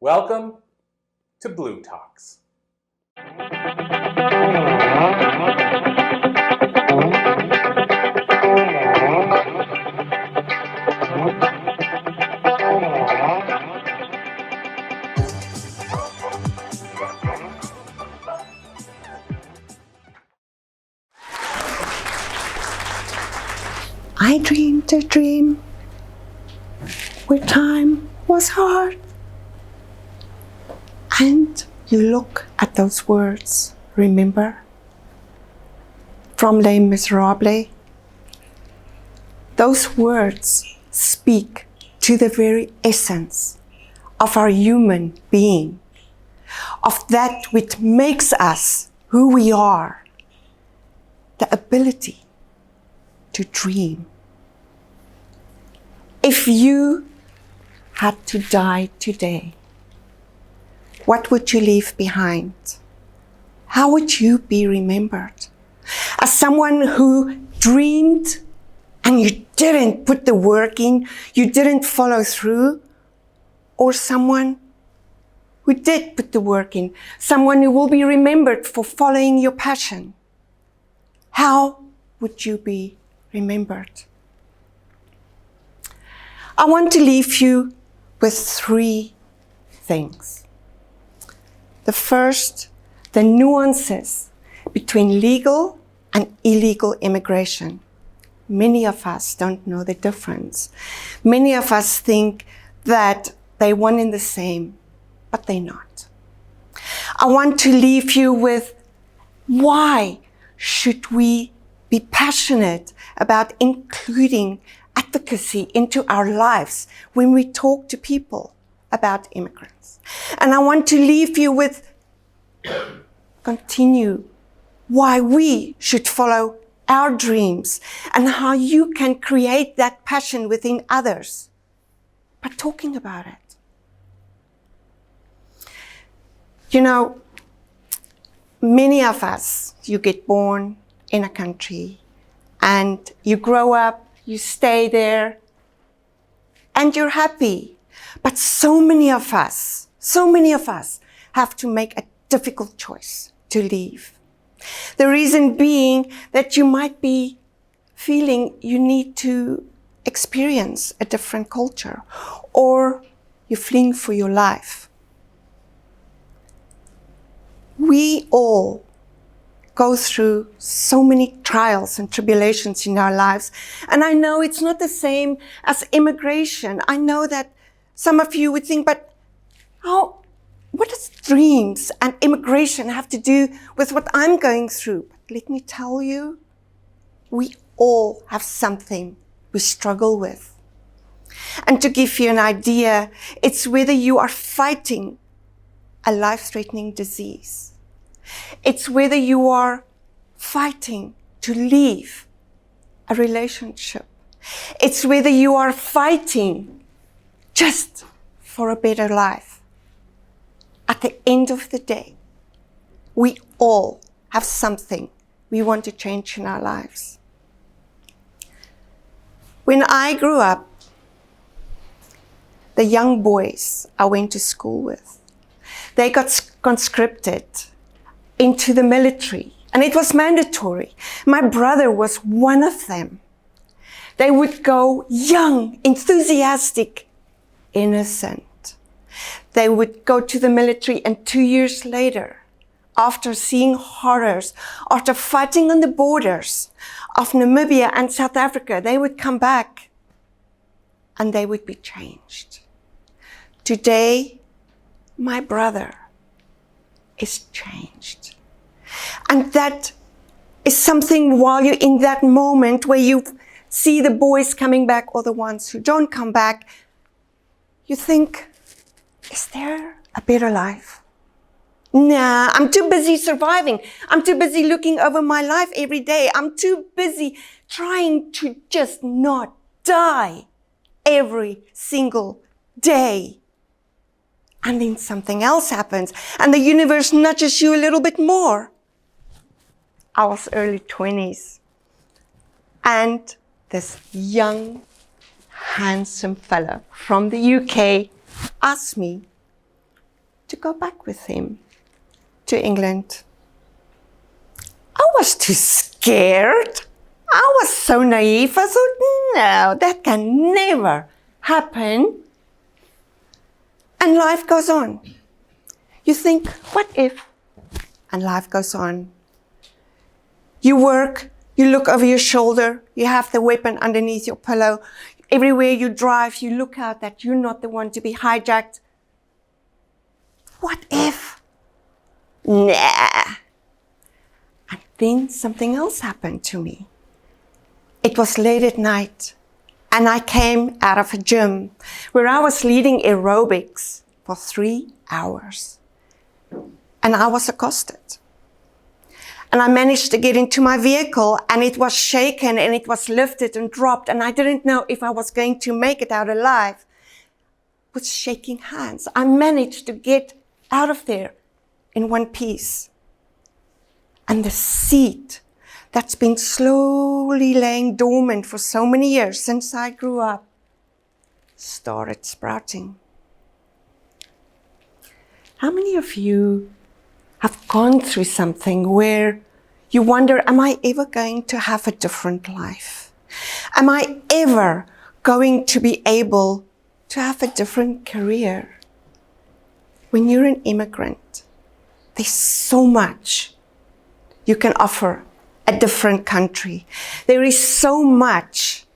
Welcome to Blue Talks. I dreamed a dream where time was hard. And you look at those words, remember? From Les Miserables. Those words speak to the very essence of our human being, of that which makes us who we are, the ability to dream. If you had to die today, what would you leave behind? How would you be remembered? As someone who dreamed and you didn't put the work in, you didn't follow through, or someone who did put the work in, someone who will be remembered for following your passion? How would you be remembered? I want to leave you with 3 things. The first, the nuances between legal and illegal immigration. Many of us don't know the difference. Many of us think that they're one and the same, but they're not. I want to leave you with why should we be passionate about including advocacy into our lives when we talk to people about immigrants. And I want to leave you with why we should follow our dreams and how you can create that passion within others by talking about it. You know, many of us, you get born in a country and you grow up, you stay there, and you're happy. But so many of us have to make a difficult choice to leave. The reason being that you might be feeling you need to experience a different culture, or you're fleeing for your life. We all go through so many trials and tribulations in our lives. And I know it's not the same as immigration. I know that some of you would think, but what does dreams and immigration have to do with what I'm going through? But let me tell you, we all have something we struggle with. And to give you an idea, it's whether you are fighting a life-threatening disease. It's whether you are fighting to leave a relationship. It's whether you are fighting just for a better life. At the end of the day, we all have something we want to change in our lives. When I grew up, the young boys I went to school with, they got conscripted into the military, and it was mandatory. My brother was one of them. They would go young, enthusiastic, innocent. They would go to the military, and 2 years later, after seeing horrors, after fighting on the borders of Namibia and South Africa, they would come back and they would be changed. Today, my brother is changed. And that is something while you're in that moment where you see the boys coming back or the ones who don't come back, you think, is there a better life? Nah, I'm too busy surviving. I'm too busy looking over my life every day. I'm too busy trying to just not die every single day. And then something else happens, and the universe nudges you a little bit more. I was early 20s, and this young, handsome fella from the UK asked me, to go back with him to England. I was too scared. I was so naive. I thought, no, that can never happen. And life goes on. You think, what if? And life goes on. You work, you look over your shoulder, you have the weapon underneath your pillow. Everywhere you drive, you look out that you're not the one to be hijacked. What if? Nah. And then something else happened to me. It was late at night, and I came out of a gym where I was leading aerobics for 3 hours. And I was accosted. And I managed to get into my vehicle, and it was shaken, and it was lifted and dropped, and I didn't know if I was going to make it out alive. With shaking hands, I managed to get out of there in one piece. And the seed that's been slowly laying dormant for so many years since I grew up started sprouting. How many of you have gone through something where you wonder, am I ever going to have a different life? Am I ever going to be able to have a different career? When you're an immigrant, there's so much you can offer a different country. There is so much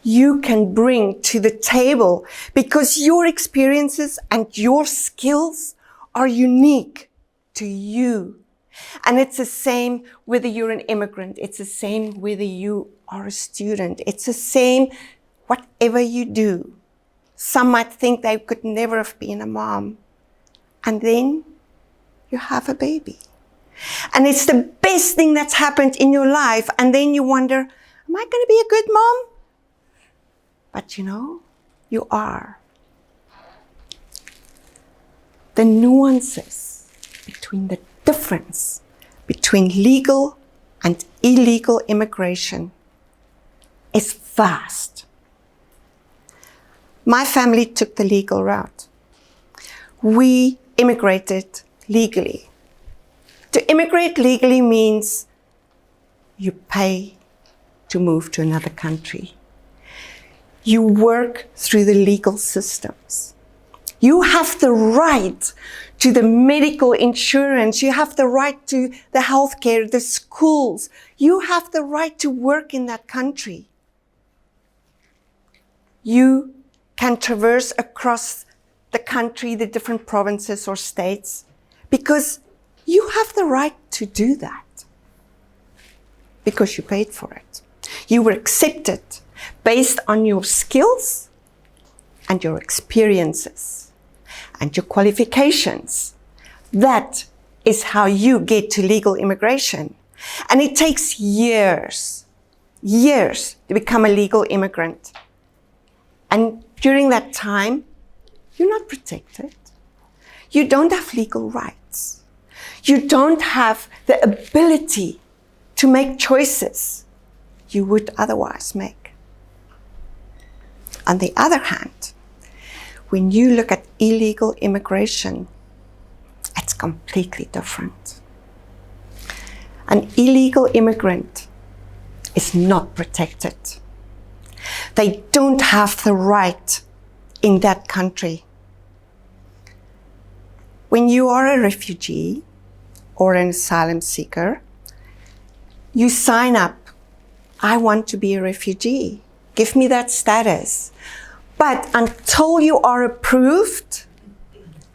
you can bring to the table because your experiences and your skills are unique to you. And it's the same whether you're an immigrant. It's the same whether you are a student. It's the same whatever you do. Some might think they could never have been a mom. And then you have a baby. And it's the best thing that's happened in your life. And then you wonder, am I going to be a good mom? But you know, you are. The nuances between the difference between legal and illegal immigration is vast. My family took the legal route. We immigrated legally. To immigrate legally means you pay to move to another country. You work through the legal systems. You have the right to the medical insurance. You have the right to the healthcare, the schools. You have the right to work in that country. You can traverse across the country, the different provinces or states, because you have the right to do that. Because you paid for it. You were accepted based on your skills and your experiences and your qualifications. That is how you get to legal immigration. And it takes years to become a legal immigrant. And during that time, you're not protected. You don't have legal rights. You don't have the ability to make choices you would otherwise make. On the other hand, when you look at illegal immigration, it's completely different. An illegal immigrant is not protected. They don't have the right in that country. When you are a refugee or an asylum seeker, you sign up. I want to be a refugee. Give me that status. But until you are approved,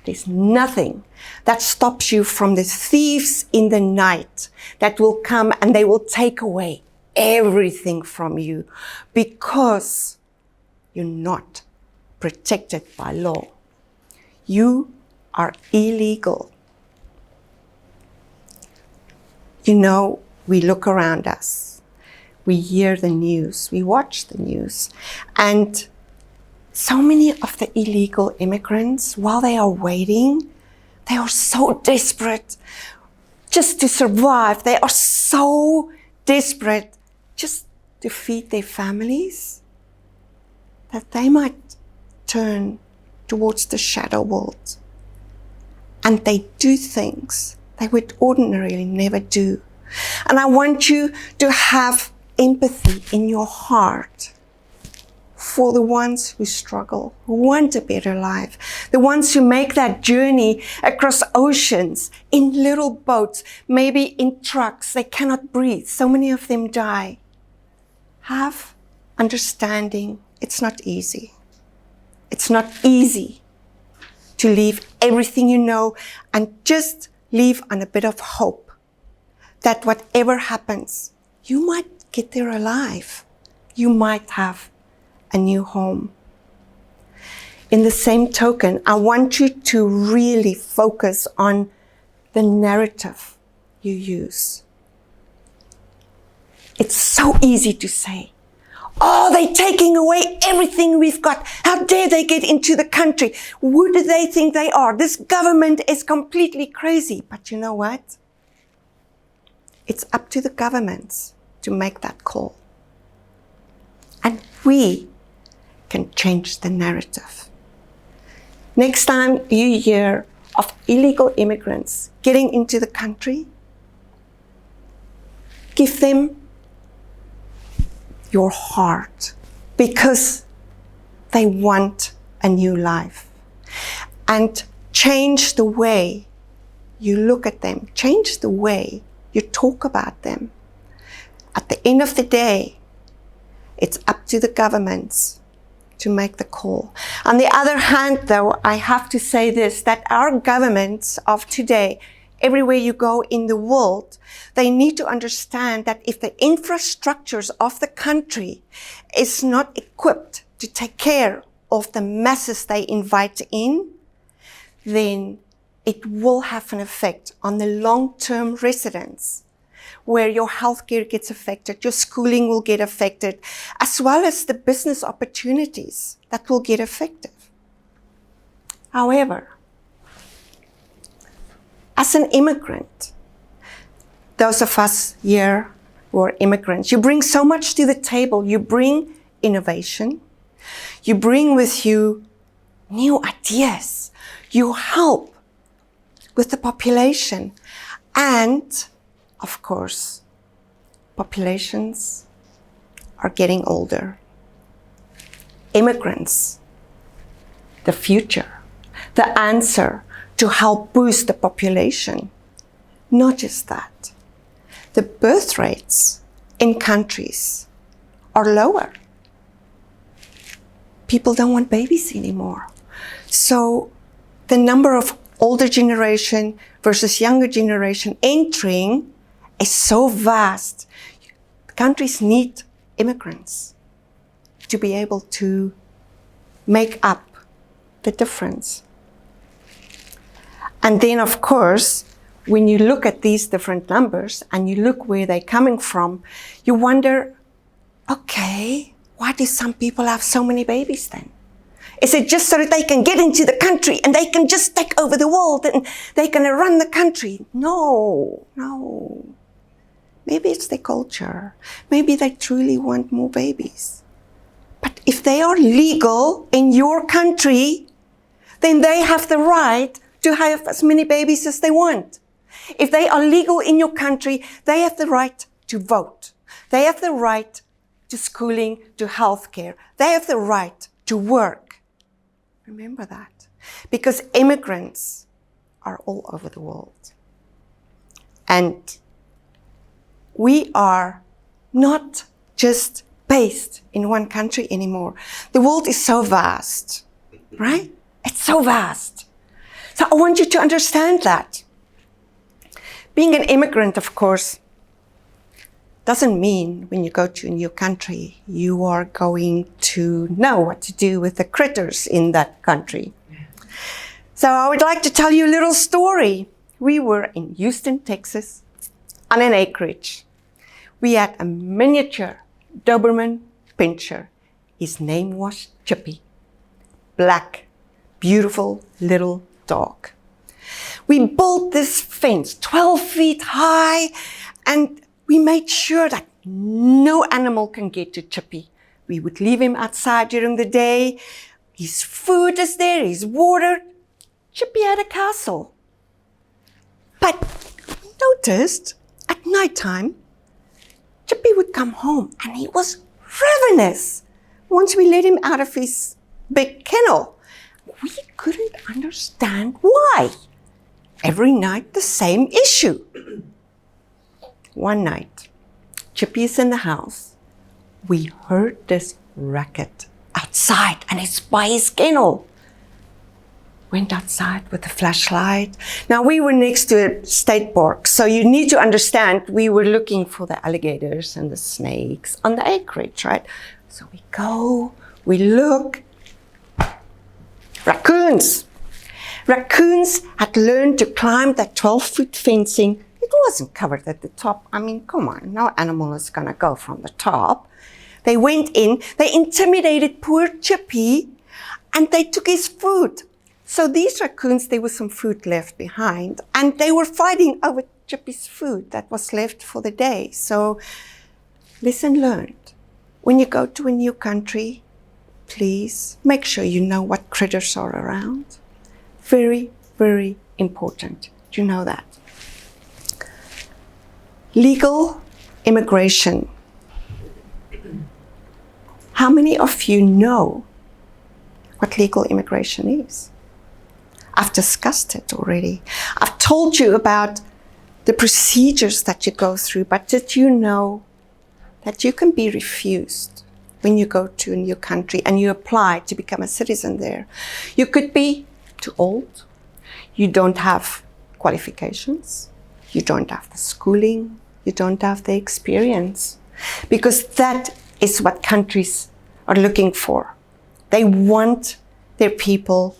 there's nothing that stops you from the thieves in the night that will come and they will take away everything from you because you're not protected by law. You are illegal. You know, we look around us. We hear the news. We watch the news. And so many of the illegal immigrants, while they are waiting, they are so desperate just to survive. They are so desperate just to feed their families that they might turn towards the shadow world and they do things they would ordinarily never do. And I want you to have empathy in your heart for the ones who struggle, who want a better life, the ones who make that journey across oceans in little boats, maybe in trucks. They cannot breathe. So many of them die. Have understanding. It's not easy. It's not easy to leave everything you know and just leave on a bit of hope that whatever happens, you might get there alive. You might have a new home. In the same token, I want you to really focus on the narrative you use. It's so easy to say, oh, they're taking away everything we've got. How dare they get into the country? Who do they think they are? This government is completely crazy. But you know what? It's up to the governments to make that call. And we can change the narrative. Next time you hear of illegal immigrants getting into the country, give them your heart, because they want a new life. And change the way you look at them, change the way you talk about them. At the end of the day, it's up to the governments to make the call. On the other hand, though, I have to say this, that our governments of today, everywhere you go in the world, they need to understand that if the infrastructures of the country is not equipped to take care of the masses they invite in, then it will have an effect on the long-term residents, where your healthcare gets affected, your schooling will get affected, as well as the business opportunities that will get affected. However, as an immigrant, those of us here who are immigrants, you bring so much to the table. You bring innovation. You bring with you new ideas. You help with the population. And, of course, populations are getting older. Immigrants, the future, the answer to help boost the population. Not just that. The birth rates in countries are lower. People don't want babies anymore. So the number of older generation versus younger generation entering is so vast. Countries need immigrants to be able to make up the difference. And then, of course, when you look at these different numbers and you look where they're coming from, you wonder, okay, why do some people have so many babies then? Is it just so that they can get into the country and they can just take over the world and they can run the country? No. Maybe it's their culture. Maybe they truly want more babies. But if they are legal in your country, then they have the right to have as many babies as they want. If they are legal in your country, they have the right to vote. They have the right to schooling, to healthcare. They have the right to work. Remember that. Because immigrants are all over the world. And we are not just based in one country anymore. The world is so vast, right? It's so vast. So I want you to understand that. Being an immigrant, of course, doesn't mean when you go to a new country, you are going to know what to do with the critters in that country. So I would like to tell you a little story. We were in Houston, Texas, on an acreage. We had a miniature Doberman Pinscher. His name was Chippy. Black, beautiful little dog. We built this fence 12 feet high, and we made sure that no animal can get to Chippy. We would leave him outside during the day. His food is there, his water. Chippy had a castle. noticed at nighttime, Chippy would come home and he was ravenous. Once we let him out of his big kennel, we couldn't understand why. Every night, the same issue. One night, Chippy is in the house. We heard this racket outside, and it's by his kennel. Went outside with a flashlight. Now, we were next to a state park, so you need to understand we were looking for the alligators and the snakes on the acreage, right? So we go, we look. Raccoons. Raccoons had learned to climb that 12-foot fencing. It wasn't covered at the top. I mean, come on, no animal is gonna go from the top. They went in, they intimidated poor Chippy, and they took his food. So these raccoons, there was some food left behind, and they were fighting over Chippy's food that was left for the day. So, lesson learned. When you go to a new country, please make sure you know what critters are around. Very, very important. Do you know that? Legal immigration. How many of you know what legal immigration is? I've discussed it already. I've told you about the procedures that you go through, but did you know that you can be refused when you go to a new country and you apply to become a citizen there? You could be too old, you don't have qualifications, you don't have the schooling, you don't have the experience, because that is what countries are looking for. They want their people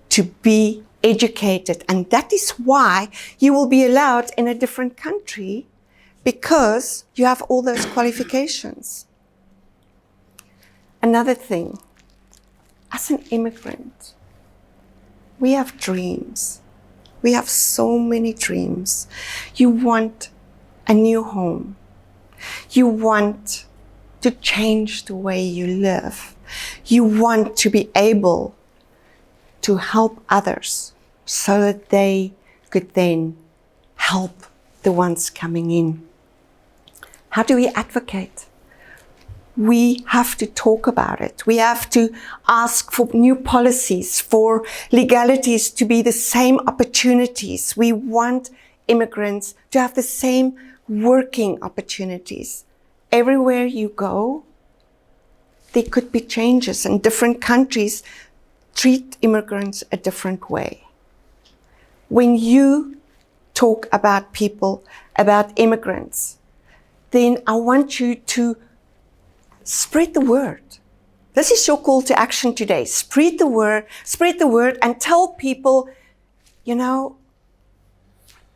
to be educated, and that is why you will be allowed in a different country, because you have all those qualifications. Another thing, as an immigrant, we have dreams. We have so many dreams. You want a new home. You want to change the way you live. You want to be able to help others so that they could then help the ones coming in. How do we advocate? We have to talk about it. We have to ask for new policies, for legalities to be the same opportunities. We want immigrants to have the same working opportunities. Everywhere you go, there could be changes, and different countries treat immigrants a different way. When you talk about people, about immigrants, then I want you to spread the word. This is your call to action today. Spread the word and tell people, you know,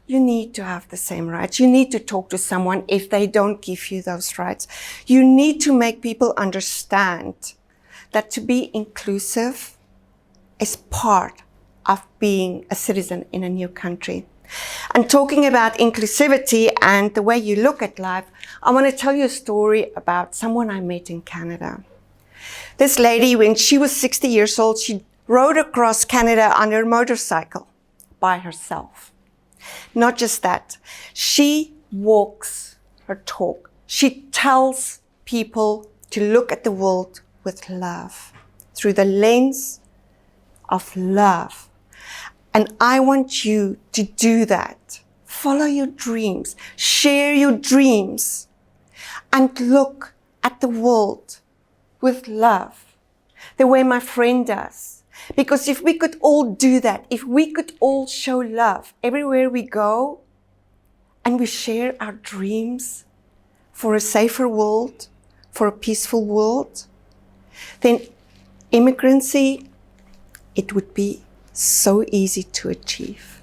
you need to have the same rights. You need to talk to someone if they don't give you those rights. You need to make people understand that to be inclusive is part of being a citizen in a new country. And talking about inclusivity and the way you look at life, I want to tell you a story about someone I met in Canada. This lady, when she was 60 years old, she rode across Canada on her motorcycle by herself. Not just that, she walks her talk. She tells people to look at the world with love, through the lens of love. And I want you to do that. Follow your dreams, share your dreams, and look at the world with love, the way my friend does. Because if we could all do that, if we could all show love everywhere we go, and we share our dreams for a safer world, for a peaceful world, then immigrancy, it would be so easy to achieve.